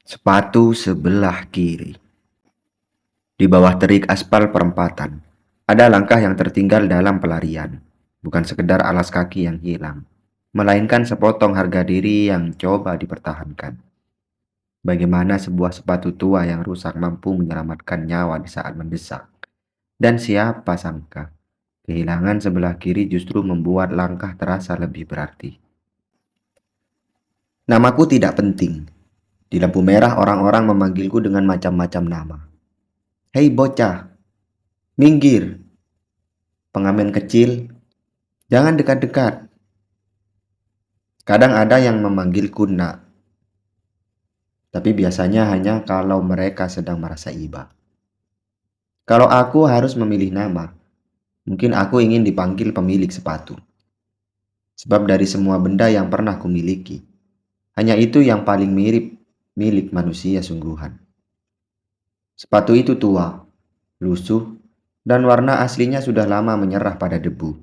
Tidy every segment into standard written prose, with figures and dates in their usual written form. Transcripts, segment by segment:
Sepatu sebelah kiri. Di bawah terik aspal perempatan, ada langkah yang tertinggal dalam pelarian. Bukan sekedar alas kaki yang hilang, melainkan sepotong harga diri yang coba dipertahankan. Bagaimana sebuah sepatu tua yang rusak mampu menyelamatkan nyawa di saat mendesak. Dan siapa sangka, kehilangan sebelah kiri justru membuat langkah terasa lebih berarti. Namaku tidak penting. Di lampu merah orang-orang memanggilku dengan macam-macam nama. Hei bocah, minggir, pengamen kecil, jangan dekat-dekat. Kadang ada yang memanggilku nak, tapi biasanya hanya kalau mereka sedang merasa iba. Kalau aku harus memilih nama, mungkin aku ingin dipanggil pemilik sepatu. Sebab dari semua benda yang pernah kumiliki, hanya itu yang paling mirip milik manusia sungguhan. Sepatu itu tua, lusuh, dan warna aslinya sudah lama menyerah pada debu.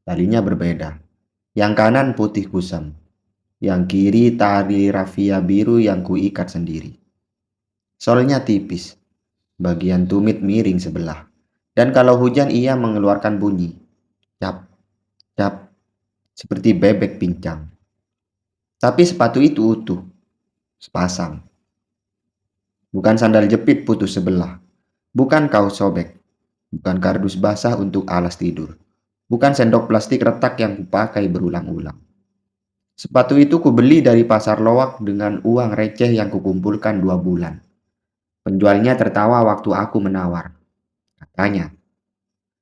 Talinya berbeda. Yang kanan putih kusam, yang kiri tali rafia biru yang kuikat sendiri. Solnya tipis, bagian tumit miring sebelah. Dan kalau hujan ia mengeluarkan bunyi. Cap, cap, seperti bebek pincang. Tapi sepatu itu utuh, sepasang. Bukan sandal jepit putus sebelah. Bukan kaos sobek. Bukan kardus basah untuk alas tidur. Bukan sendok plastik retak yang kupakai berulang-ulang. Sepatu itu kubeli dari pasar loak dengan uang receh yang kukumpulkan 2 bulan. Penjualnya tertawa waktu aku menawar. Katanya,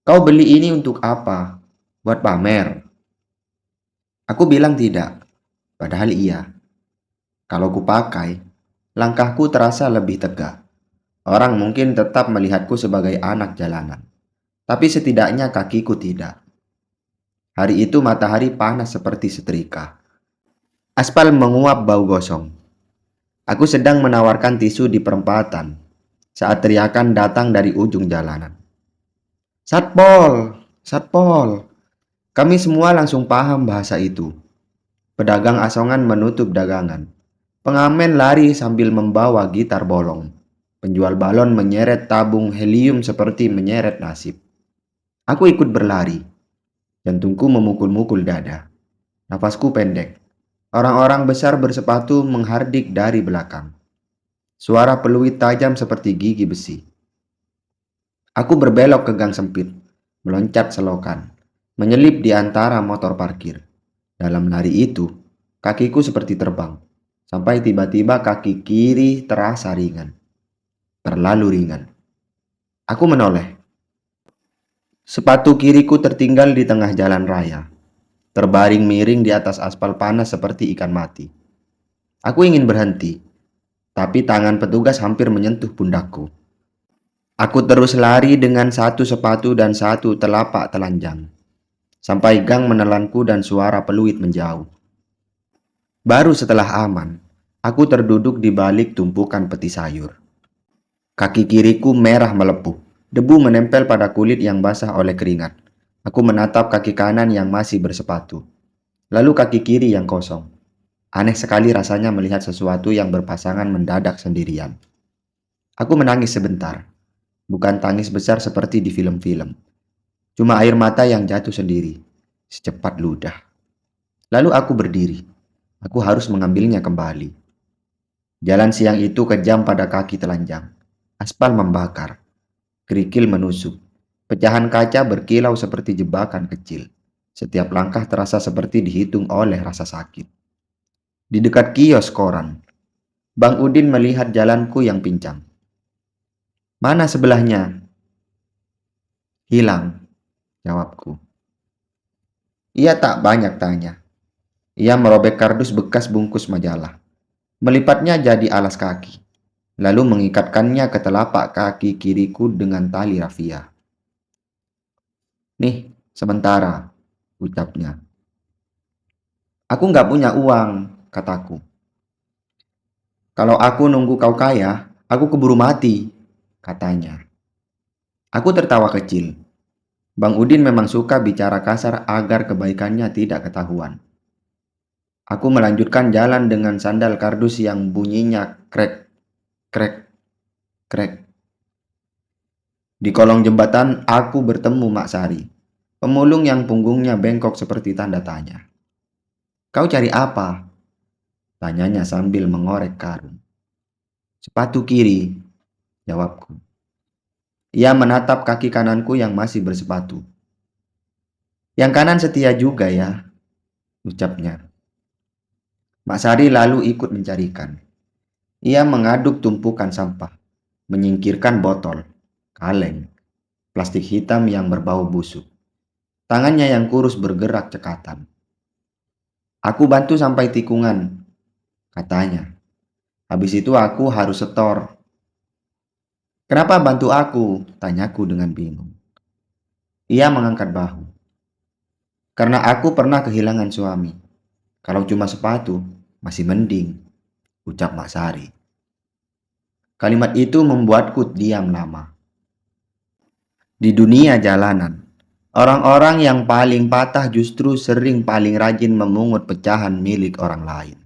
kau beli ini untuk apa? Buat pamer? Aku bilang tidak, padahal iya. Kalau kupakai, langkahku terasa lebih tegak. Orang mungkin tetap melihatku sebagai anak jalanan. Tapi setidaknya kakiku tidak. Hari itu matahari panas seperti setrika. Aspal menguap bau gosong. Aku sedang menawarkan tisu di perempatan saat teriakan datang dari ujung jalanan. Satpol! Satpol! Kami semua langsung paham bahasa itu. Pedagang asongan menutup dagangan. Pengamen lari sambil membawa gitar bolong. Penjual balon menyeret tabung helium seperti menyeret nasib. Aku ikut berlari. Jantungku memukul-mukul dada. Nafasku pendek. Orang-orang besar bersepatu menghardik dari belakang. Suara peluit tajam seperti gigi besi. Aku berbelok ke gang sempit, meloncat selokan, menyelip di antara motor parkir. Dalam lari itu, kakiku seperti terbang, sampai tiba-tiba kaki kiri terasa ringan. Terlalu ringan. Aku menoleh. Sepatu kiriku tertinggal di tengah jalan raya, terbaring miring di atas aspal panas seperti ikan mati. Aku ingin berhenti, tapi tangan petugas hampir menyentuh pundakku. Aku terus lari dengan satu sepatu dan satu telapak telanjang, sampai gang menelanku dan suara peluit menjauh. Baru setelah aman, aku terduduk di balik tumpukan peti sayur. Kaki kiriku merah melepuh, debu menempel pada kulit yang basah oleh keringat. Aku menatap kaki kanan yang masih bersepatu, lalu kaki kiri yang kosong. Aneh sekali rasanya melihat sesuatu yang berpasangan mendadak sendirian. Aku menangis sebentar. Bukan tangis besar seperti di film-film. Cuma air mata yang jatuh sendiri, secepat ludah. Lalu aku berdiri. Aku harus mengambilnya kembali. Jalan siang itu kejam pada kaki telanjang. Aspal membakar. Kerikil menusuk. Pecahan kaca berkilau seperti jebakan kecil. Setiap langkah terasa seperti dihitung oleh rasa sakit. Di dekat kios koran, Bang Udin melihat jalanku yang pincang. Mana sebelahnya? Hilang, jawabku. Ia tak banyak tanya. Ia merobek kardus bekas bungkus majalah, melipatnya jadi alas kaki, lalu mengikatkannya ke telapak kaki kiriku dengan tali rafia. Nih, sementara, ucapnya. Aku nggak punya uang, kataku. Kalau aku nunggu kau kaya, aku keburu mati, katanya. Aku tertawa kecil. Bang Udin memang suka bicara kasar agar kebaikannya tidak ketahuan. Aku melanjutkan jalan dengan sandal kardus yang bunyinya krek Krek, krek. Di kolong jembatan aku bertemu Mak Sari, pemulung yang punggungnya bengkok seperti tanda tanya. Kau cari apa? Tanyanya sambil mengorek karung. Sepatu kiri, jawabku. Ia menatap kaki kananku yang masih bersepatu. Yang kanan setia juga ya, ucapnya. Mak Sari lalu ikut mencarikan. Ia mengaduk tumpukan sampah, menyingkirkan botol, kaleng, plastik hitam yang berbau busuk. Tangannya yang kurus bergerak cekatan. Aku bantu sampai tikungan, katanya. Habis itu aku harus setor. Kenapa bantu aku? Tanyaku dengan bingung. Ia mengangkat bahu. Karena aku pernah kehilangan suami. Kalau cuma sepatu, masih mending, ucap Mak Sari. Kalimat itu membuatku diam lama. Di dunia jalanan, orang-orang yang paling patah justru sering paling rajin memungut pecahan milik orang lain.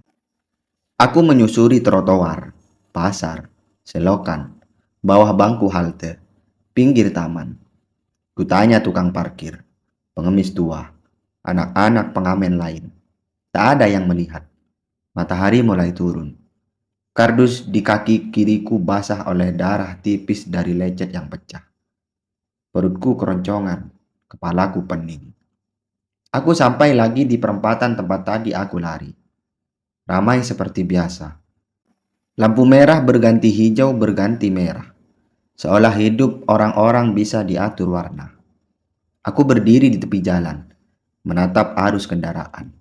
Aku menyusuri trotoar, pasar, selokan, bawah bangku halte, pinggir taman. Kutanya tukang parkir, pengemis tua, anak-anak pengamen lain. Tak ada yang melihat. Matahari mulai turun. Kardus di kaki kiriku basah oleh darah tipis dari lecet yang pecah. Perutku keroncongan, kepalaku pening. Aku sampai lagi di perempatan tempat tadi aku lari. Ramai seperti biasa. Lampu merah berganti hijau berganti merah. Seolah hidup orang-orang bisa diatur warna. Aku berdiri di tepi jalan, menatap arus kendaraan.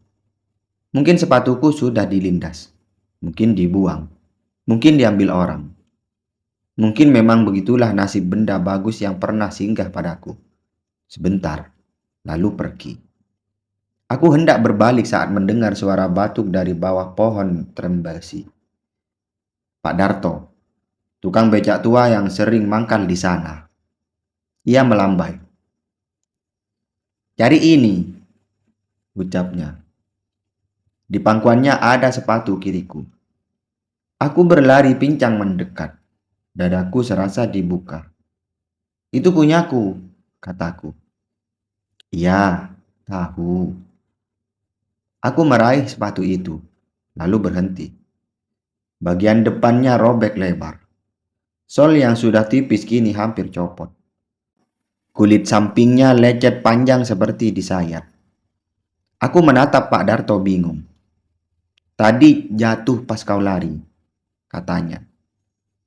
Mungkin sepatuku sudah dilindas, mungkin dibuang, mungkin diambil orang. Mungkin memang begitulah nasib benda bagus yang pernah singgah padaku. Sebentar, lalu pergi. Aku hendak berbalik saat mendengar suara batuk dari bawah pohon trembesi. Pak Darto, tukang becak tua yang sering mangkal di sana. Ia melambai. Cari ini, ucapnya. Di pangkuannya ada sepatu kiriku. Aku berlari pincang mendekat. Dadaku serasa dibuka. Itu punyaku, kataku. Iya, tahu. Aku meraih sepatu itu, lalu berhenti. Bagian depannya robek lebar. Sol yang sudah tipis kini hampir copot. Kulit sampingnya lecet panjang seperti disayat. Aku menatap Pak Darto bingung. Tadi jatuh pas kau lari, katanya.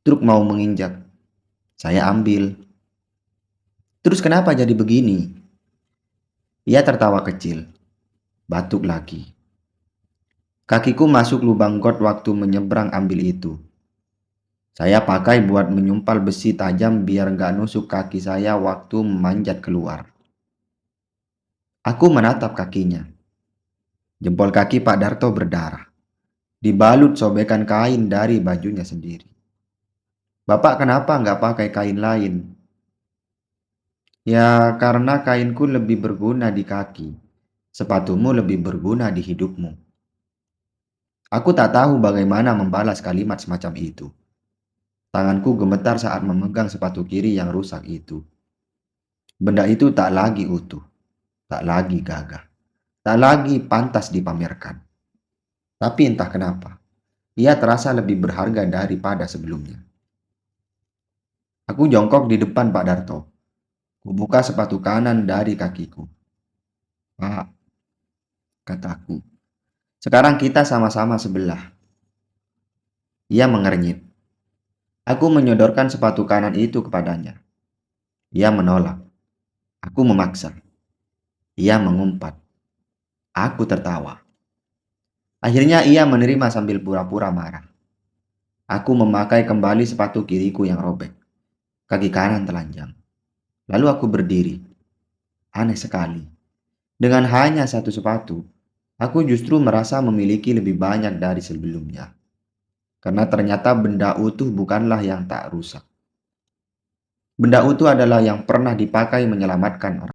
Truk mau menginjak. Saya ambil. Terus kenapa jadi begini? Ia tertawa kecil. Batuk lagi. Kakiku masuk lubang got waktu menyeberang ambil itu. Saya pakai buat menyumpal besi tajam biar nggak nusuk kaki saya waktu memanjat keluar. Aku menatap kakinya. Jempol kaki Pak Darto berdarah. Dibalut sobekan kain dari bajunya sendiri. Bapak kenapa nggak pakai kain lain? Ya karena kainku lebih berguna di kaki. Sepatumu lebih berguna di hidupmu. Aku tak tahu bagaimana membalas kalimat semacam itu. Tanganku gemetar saat memegang sepatu kiri yang rusak itu. Benda itu tak lagi utuh, tak lagi gagah, tak lagi pantas dipamerkan. Tapi entah kenapa, ia terasa lebih berharga daripada sebelumnya. Aku jongkok di depan Pak Darto. Kubuka sepatu kanan dari kakiku. Pak, kataku, sekarang kita sama-sama sebelah. Ia mengernyit. Aku menyodorkan sepatu kanan itu kepadanya. Ia menolak. Aku memaksa. Ia mengumpat. Aku tertawa. Akhirnya ia menerima sambil pura-pura marah. Aku memakai kembali sepatu kiriku yang robek. Kaki kanan telanjang. Lalu aku berdiri. Aneh sekali. Dengan hanya satu sepatu, aku justru merasa memiliki lebih banyak dari sebelumnya. Karena ternyata benda utuh bukanlah yang tak rusak. Benda utuh adalah yang pernah dipakai menyelamatkan orang.